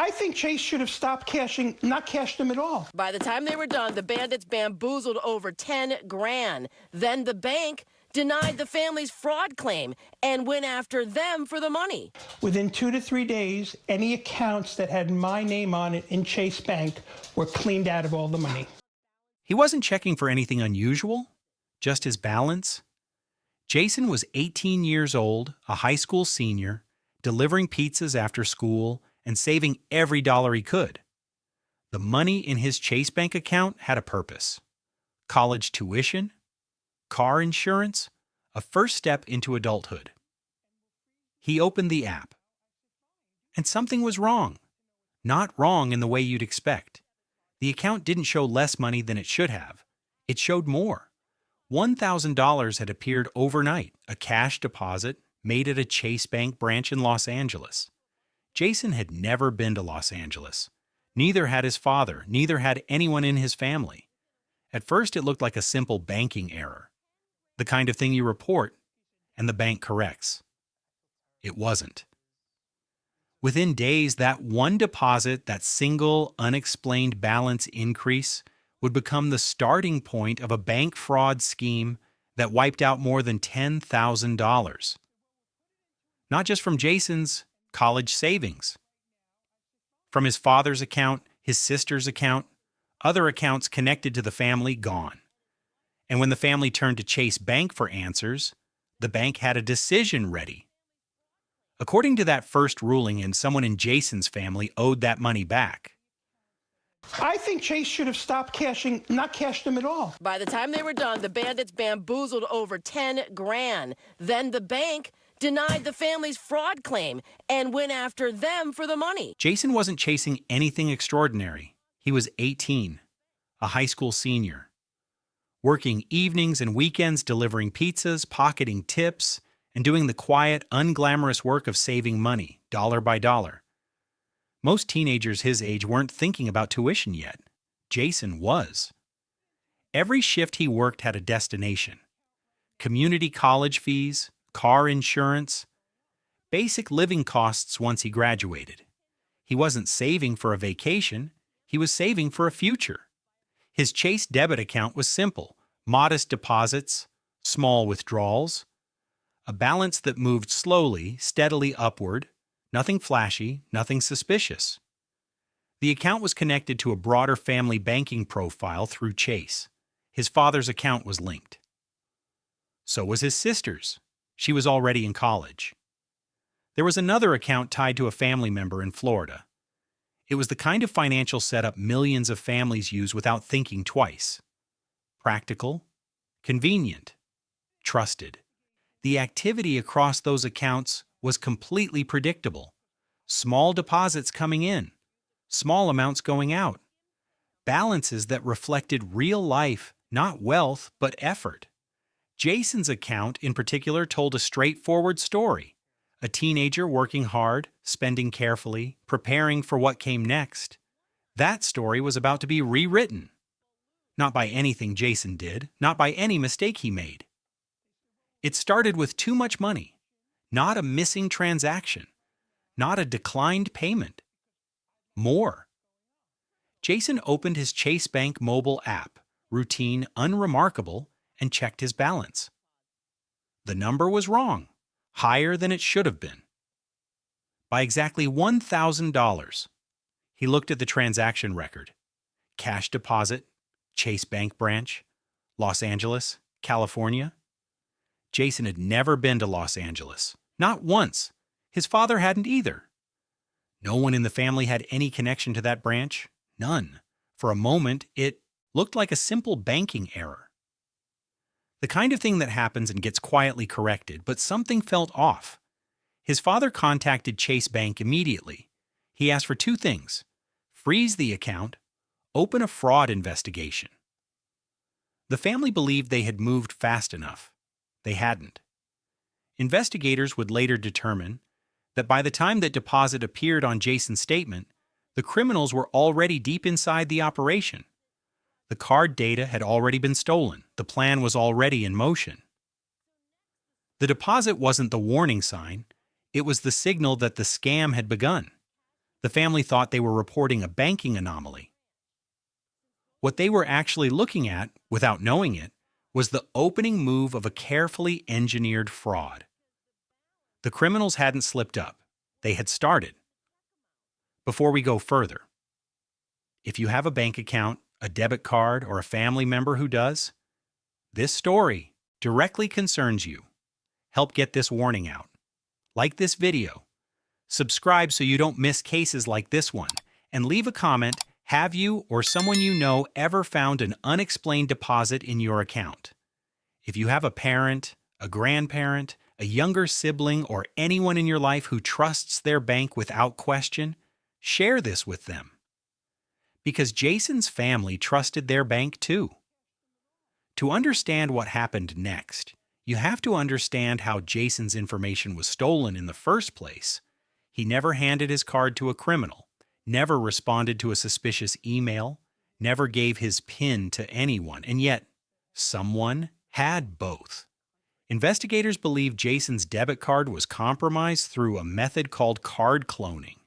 I think Chase should have stopped cashing, not cashed them at all. By the time they were done, the bandits bamboozled over 10 grand. Then the bank denied the family's fraud claim and went after them for the money. Within 2 to 3 days, any accounts that had my name on it in Chase Bank were cleaned out of all the money. He wasn't checking for anything unusual, just his balance. Jason was 18 years old, a high school senior, delivering pizzas after school and saving every dollar he could. The money in his Chase Bank account had a purpose: college tuition, car insurance, a first step into adulthood. He opened the app. And something was wrong. Not wrong in the way you'd expect. The account didn't show less money than it should have. It showed more. $1,000 had appeared overnight, a cash deposit made at a Chase Bank branch in Los Angeles. Jason had never been to Los Angeles. Neither had his father, neither had anyone in his family. At first, it looked like a simple banking error, the kind of thing you report and the bank corrects. It wasn't. Within days, that one deposit, that single unexplained balance increase, would become the starting point of a bank fraud scheme that wiped out more than $10,000. Not just from Jason's college savings. From his father's account, his sister's account, other accounts connected to the family gone. And when the family turned to Chase Bank for answers, the bank had a decision ready. According to that first ruling, and someone in Jason's family owed that money back. I think Chase should have stopped cashing, not cashed them at all. By the time they were done, the bandits bamboozled over 10 grand. Then the bank denied the family's fraud claim and went after them for the money. Jason wasn't chasing anything extraordinary. He was 18, a high school senior, working evenings and weekends delivering pizzas, pocketing tips, and doing the quiet, unglamorous work of saving money, dollar by dollar. Most teenagers his age weren't thinking about tuition yet. Jason was. Every shift he worked had a destination: community college fees, car insurance, basic living costs once he graduated. He wasn't saving for a vacation, he was saving for a future. His Chase debit account was simple: modest deposits, small withdrawals, a balance that moved slowly, steadily upward, nothing flashy, nothing suspicious. The account was connected to a broader family banking profile through Chase. His father's account was linked. So was his sister's. She was already in college. There was another account tied to a family member in Florida. It was the kind of financial setup millions of families use without thinking twice. Practical, convenient, trusted. The activity across those accounts was completely predictable. Small deposits coming in, small amounts going out. Balances that reflected real life, not wealth, but effort. Jason's account, in particular, told a straightforward story. A teenager working hard, spending carefully, preparing for what came next. That story was about to be rewritten. Not by anything Jason did, not by any mistake he made. It started with too much money, not a missing transaction, not a declined payment. More. Jason opened his Chase Bank mobile app, routine, unremarkable, and checked his balance. The number was wrong, higher than it should have been. By exactly $1,000. He looked at the transaction record. Cash deposit, Chase Bank branch, Los Angeles, California. Jason had never been to Los Angeles. Not once. His father hadn't either. No one in the family had any connection to that branch. None. For a moment, it looked like a simple banking error. The kind of thing that happens and gets quietly corrected, but something felt off. His father contacted Chase Bank immediately. He asked for two things: freeze the account, open a fraud investigation. The family believed they had moved fast enough. They hadn't. Investigators would later determine that by the time that deposit appeared on Jason's statement, the criminals were already deep inside the operation. The card data had already been stolen. The plan was already in motion. The deposit wasn't the warning sign. It was the signal that the scam had begun. The family thought they were reporting a banking anomaly. What they were actually looking at, without knowing it, was the opening move of a carefully engineered fraud. The criminals hadn't slipped up. They had started. Before we go further, if you have a bank account, a debit card, or a family member who does, this story directly concerns you. Help get this warning out. Like this video. Subscribe so you don't miss cases like this one. And leave a comment, have you or someone you know ever found an unexplained deposit in your account? If you have a parent, a grandparent, a younger sibling, or anyone in your life who trusts their bank without question, share this with them. Because Jason's family trusted their bank too. To understand what happened next, you have to understand how Jason's information was stolen in the first place. He never handed his card to a criminal, never responded to a suspicious email, never gave his PIN to anyone, and yet someone had both. Investigators believe Jason's debit card was compromised through a method called card cloning.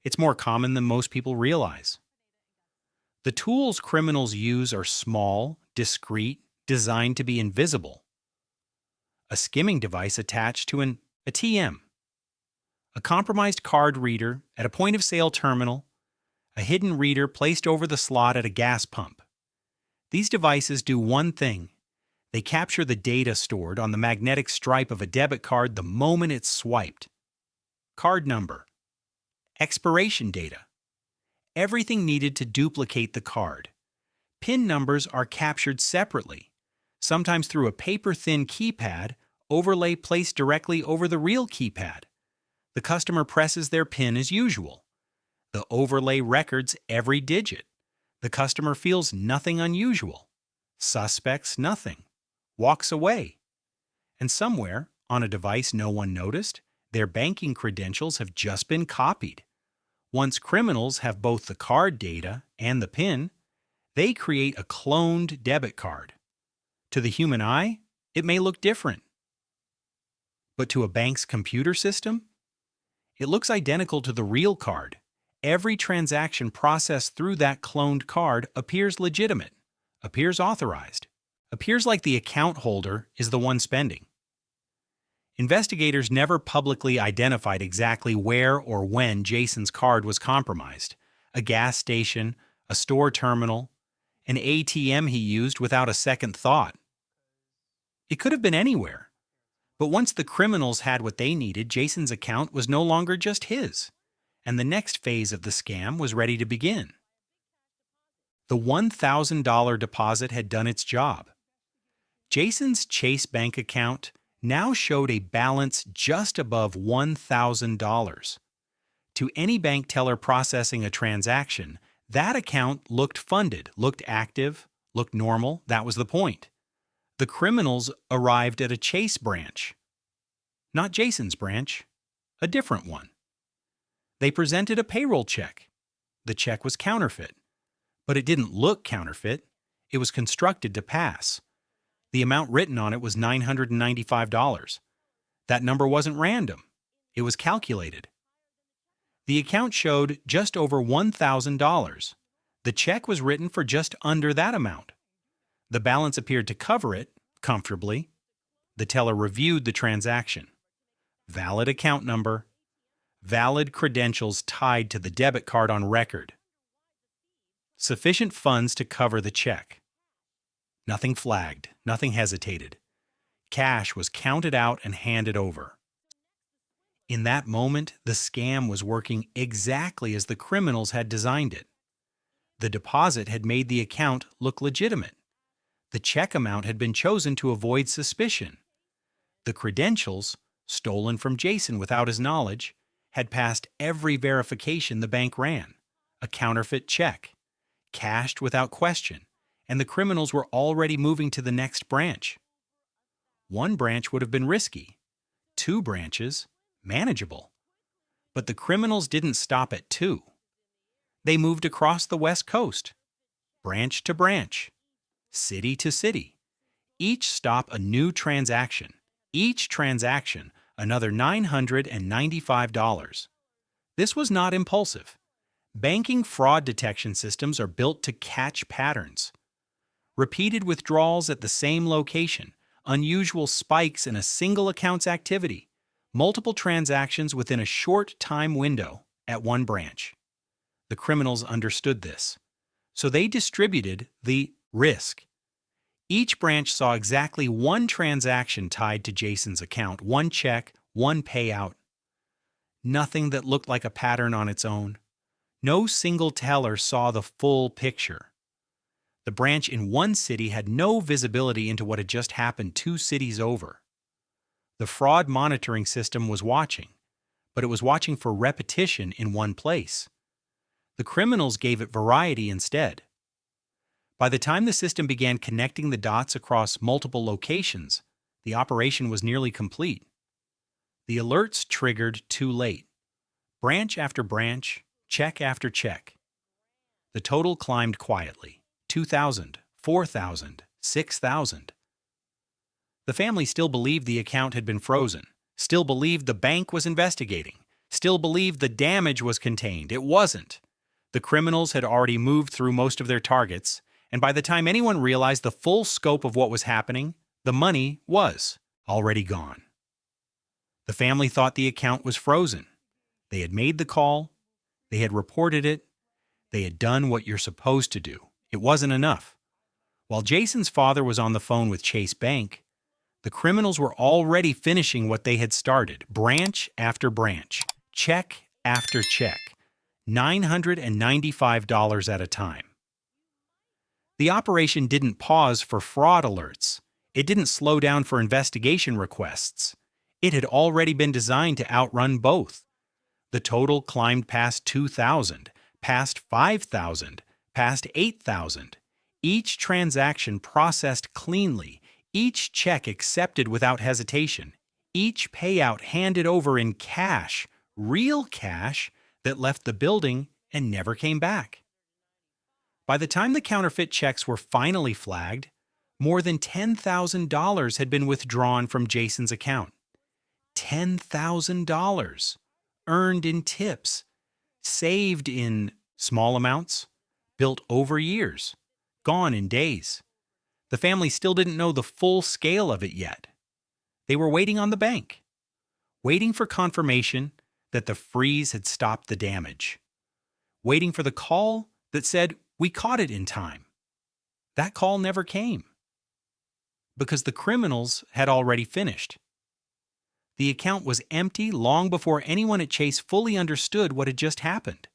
It's more common than most people realize. The tools criminals use are small, discreet, designed to be invisible. A skimming device attached to an ATM, a compromised card reader at a point-of-sale terminal, a hidden reader placed over the slot at a gas pump. These devices do one thing. They capture the data stored on the magnetic stripe of a debit card the moment it's swiped. Card number, expiration data, everything needed to duplicate the card. PIN numbers are captured separately, sometimes through a paper-thin keypad overlay placed directly over the real keypad. The customer presses their PIN as usual. The overlay records every digit. The customer feels nothing unusual, suspects nothing, walks away. And somewhere, on a device no one noticed, their banking credentials have just been copied. Once criminals have both the card data and the PIN, they create a cloned debit card. To the human eye, it may look different. But to a bank's computer system, it looks identical to the real card. Every transaction processed through that cloned card appears legitimate, appears authorized, appears like the account holder is the one spending. Investigators never publicly identified exactly where or when Jason's card was compromised. A gas station, a store terminal, an ATM he used without a second thought. It could have been anywhere. But once the criminals had what they needed, Jason's account was no longer just his, and the next phase of the scam was ready to begin. The $1,000 deposit had done its job. Jason's Chase bank account now showed a balance just above $1,000. To any bank teller processing a transaction, that account looked funded, looked active, looked normal. That was the point. The criminals arrived at a Chase branch. Not Jason's branch, a different one. They presented a payroll check. The check was counterfeit. But it didn't look counterfeit. It was constructed to pass. The amount written on it was $995. That number wasn't random. It was calculated. The account showed just over $1,000. The check was written for just under that amount. The balance appeared to cover it comfortably. The teller reviewed the transaction. Valid account number. Valid credentials tied to the debit card on record. Sufficient funds to cover the check. Nothing flagged, nothing hesitated. Cash was counted out and handed over. In that moment, the scam was working exactly as the criminals had designed it. The deposit had made the account look legitimate. The check amount had been chosen to avoid suspicion. The credentials, stolen from Jason without his knowledge, had passed every verification the bank ran. A counterfeit check, cashed without question, and the criminals were already moving to the next branch. One branch would have been risky. 2 branches, manageable. But the criminals didn't stop at 2. They moved across the West Coast, branch to branch, city to city. Each stop a new transaction. Each transaction another $995. This was not impulsive. Banking fraud detection systems are built to catch patterns. Repeated withdrawals at the same location, unusual spikes in a single account's activity, multiple transactions within a short time window at one branch. The criminals understood this, so they distributed the risk. Each branch saw exactly one transaction tied to Jason's account, one check, one payout. Nothing that looked like a pattern on its own. No single teller saw the full picture. The branch in one city had no visibility into what had just happened 2 cities over. The fraud monitoring system was watching, but it was watching for repetition in one place. The criminals gave it variety instead. By the time the system began connecting the dots across multiple locations, the operation was nearly complete. The alerts triggered too late. Branch after branch, check after check. The total climbed quietly. 2,000, 4,000, 6,000. The family still believed the account had been frozen, still believed the bank was investigating, still believed the damage was contained. It wasn't. The criminals had already moved through most of their targets, and by the time anyone realized the full scope of what was happening, the money was already gone. The family thought the account was frozen. They had made the call, they had reported it, they had done what you're supposed to do. It wasn't enough. While Jason's father was on the phone with Chase Bank, the criminals were already finishing what they had started, branch after branch, check after check, $995 at a time. The operation didn't pause for fraud alerts. It didn't slow down for investigation requests. It had already been designed to outrun both. The total climbed past 2,000, past 5,000, past 8,000. Each transaction processed cleanly, each check accepted without hesitation, each payout handed over in cash, real cash, that left the building and never came back. By the time the counterfeit checks were finally flagged, more than $10,000 had been withdrawn from Jason's account. $10,000 earned in tips, saved in small amounts, built over years, gone in days. The family still didn't know the full scale of it yet. They were waiting on the bank, waiting for confirmation that the freeze had stopped the damage, waiting for the call that said, "We caught it in time." That call never came, because the criminals had already finished. The account was empty long before anyone at Chase fully understood what had just happened.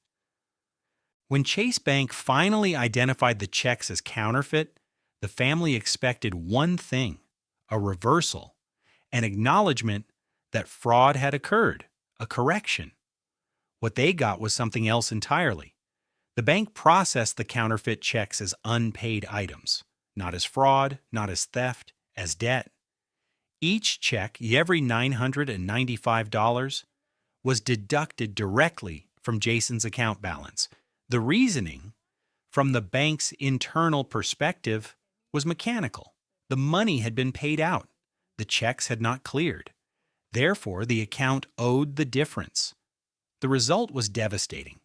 When Chase Bank finally identified the checks as counterfeit, the family expected one thing: a reversal, an acknowledgement that fraud had occurred, a correction. What they got was something else entirely. The bank processed the counterfeit checks as unpaid items, not as fraud, not as theft, as debt. Each check, every $995, was deducted directly from Jason's account balance. The reasoning, from the bank's internal perspective, was mechanical. The money had been paid out. The checks had not cleared. Therefore, the account owed the difference. The result was devastating.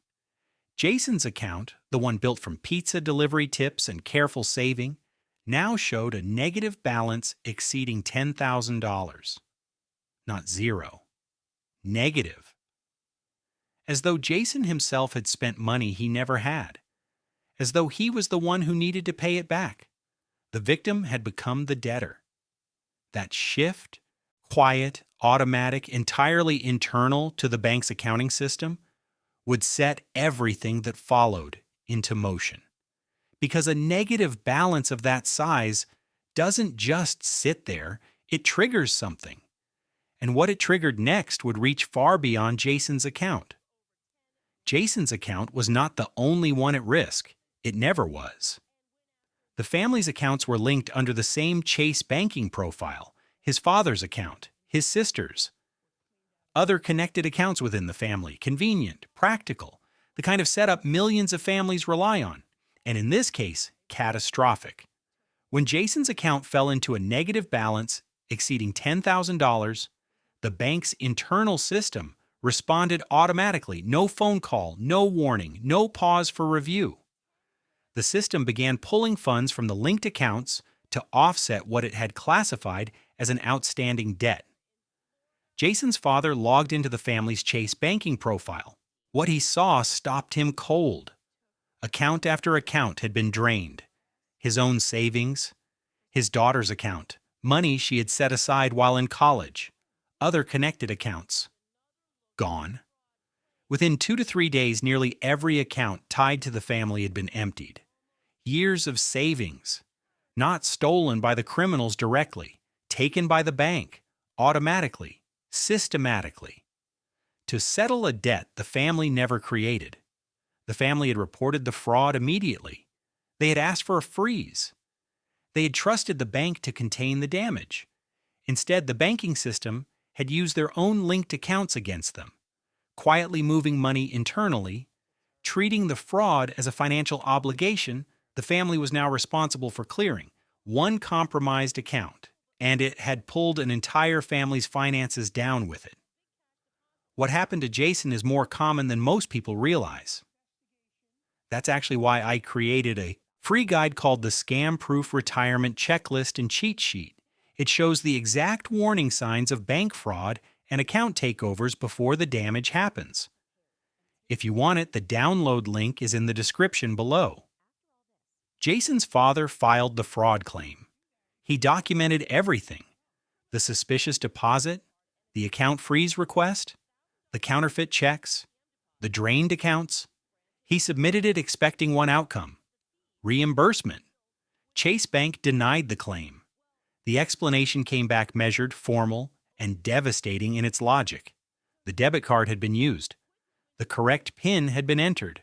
Jason's account, the one built from pizza delivery tips and careful saving, now showed a negative balance exceeding $10,000. Not zero. Negative. As though Jason himself had spent money he never had. As though he was the one who needed to pay it back. The victim had become the debtor. That shift, quiet, automatic, entirely internal to the bank's accounting system, would set everything that followed into motion. Because a negative balance of that size doesn't just sit there, it triggers something. And what it triggered next would reach far beyond Jason's account. Jason's account was not the only one at risk. It never was. The family's accounts were linked under the same Chase banking profile: his father's account, his sister's. Other connected accounts within the family, convenient, practical, the kind of setup millions of families rely on, and in this case, catastrophic. When Jason's account fell into a negative balance exceeding $10,000, the bank's internal system responded automatically, no phone call, no warning, no pause for review. The system began pulling funds from the linked accounts to offset what it had classified as an outstanding debt. Jason's father logged into the family's Chase banking profile. What he saw stopped him cold. Account after account had been drained. His own savings, his daughter's account, money she had set aside while in college, other connected accounts. Gone. Within 2 to 3 days, nearly every account tied to the family had been emptied. Years of savings, not stolen by the criminals directly, taken by the bank, automatically, systematically. To settle a debt the family never created. The family had reported the fraud immediately. They had asked for a freeze. They had trusted the bank to contain the damage. Instead, the banking system had used their own linked accounts against them, quietly moving money internally, treating the fraud as a financial obligation the family was now responsible for clearing. One compromised account, and it had pulled an entire family's finances down with it. What happened to Jason is more common than most people realize. That's actually why I created a free guide called the Scam Proof Retirement Checklist and Cheat Sheet. It shows the exact warning signs of bank fraud and account takeovers before the damage happens. If you want it, the download link is in the description below. Jason's father filed the fraud claim. He documented everything: the suspicious deposit, the account freeze request, the counterfeit checks, the drained accounts. He submitted it expecting one outcome: reimbursement. Chase Bank denied the claim. The explanation came back measured, formal, and devastating in its logic. The debit card had been used. The correct PIN had been entered.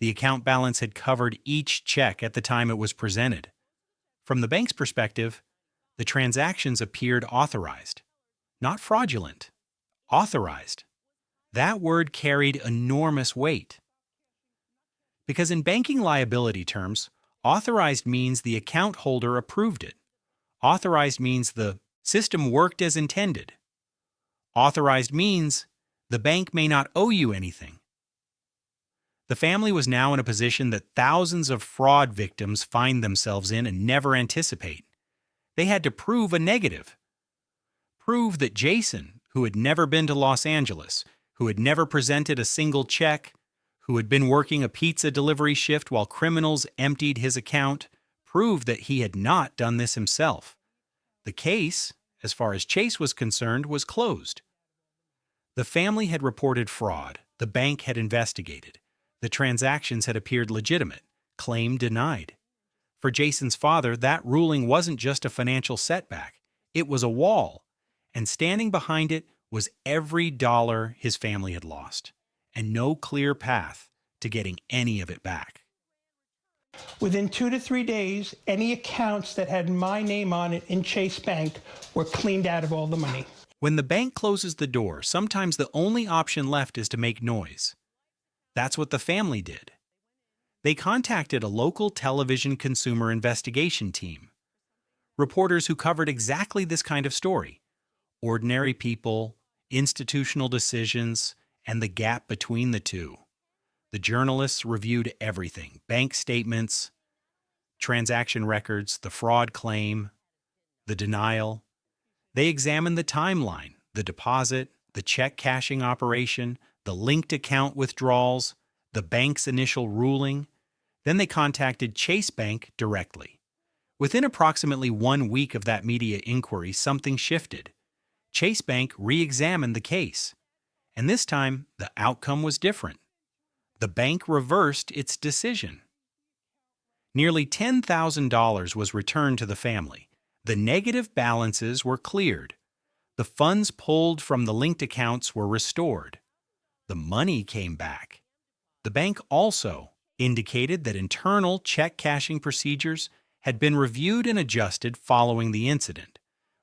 The account balance had covered each check at the time it was presented. From the bank's perspective, the transactions appeared authorized. Not fraudulent. Authorized. That word carried enormous weight. Because in banking liability terms, authorized means the account holder approved it. Authorized means the system worked as intended. Authorized means the bank may not owe you anything. The family was now in a position that thousands of fraud victims find themselves in and never anticipate. They had to prove a negative. Prove that Jason, who had never been to Los Angeles, who had never presented a single check, who had been working a pizza delivery shift while criminals emptied his account, proved that he had not done this himself. The case, as far as Chase was concerned, was closed. The family had reported fraud. The bank had investigated. The transactions had appeared legitimate. Claim denied. For Jason's father, that ruling wasn't just a financial setback. It was a wall. And standing behind it was every dollar his family had lost, and no clear path to getting any of it back. Within 2 to 3 days, any accounts that had my name on it in Chase Bank were cleaned out of all the money. When the bank closes the door, sometimes the only option left is to make noise. That's what the family did. They contacted a local television consumer investigation team. Reporters who covered exactly this kind of story: ordinary people, institutional decisions, and the gap between the two. The journalists reviewed everything: bank statements, transaction records, the fraud claim, the denial. They examined the timeline, the deposit, the check cashing operation, the linked account withdrawals, the bank's initial ruling. Then they contacted Chase Bank directly. Within approximately 1 week of that media inquiry, something shifted. Chase Bank re-examined the case, and this time the outcome was different. The bank reversed its decision. Nearly $10,000 was returned to the family. The negative balances were cleared. The funds pulled from the linked accounts were restored. The money came back. The bank also indicated that internal check cashing procedures had been reviewed and adjusted following the incident.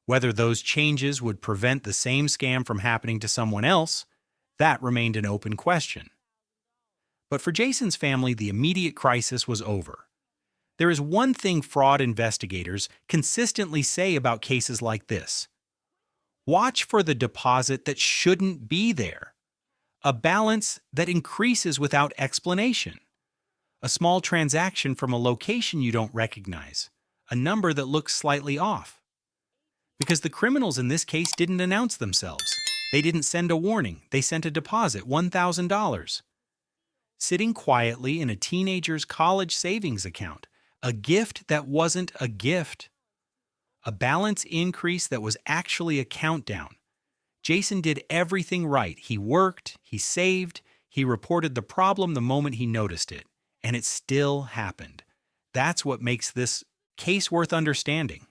Whether those changes would prevent the same scam from happening to someone else, that remained an open question. But for Jason's family, the immediate crisis was over. There is one thing fraud investigators consistently say about cases like this: watch for the deposit that shouldn't be there. A balance that increases without explanation. A small transaction from a location you don't recognize. A number that looks slightly off. Because the criminals in this case didn't announce themselves. They didn't send a warning. They sent a deposit, $1,000. Sitting quietly in a teenager's college savings account. A gift that wasn't a gift. A balance increase that was actually a countdown. Jason did everything right. He worked, he saved, he reported the problem the moment he noticed it. And it still happened. That's what makes this case worth understanding.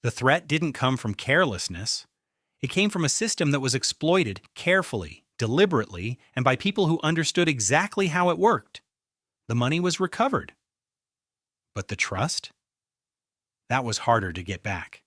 The threat didn't come from carelessness. It came from a system that was exploited carefully, deliberately, and by people who understood exactly how it worked. The money was recovered. But the trust? That was harder to get back.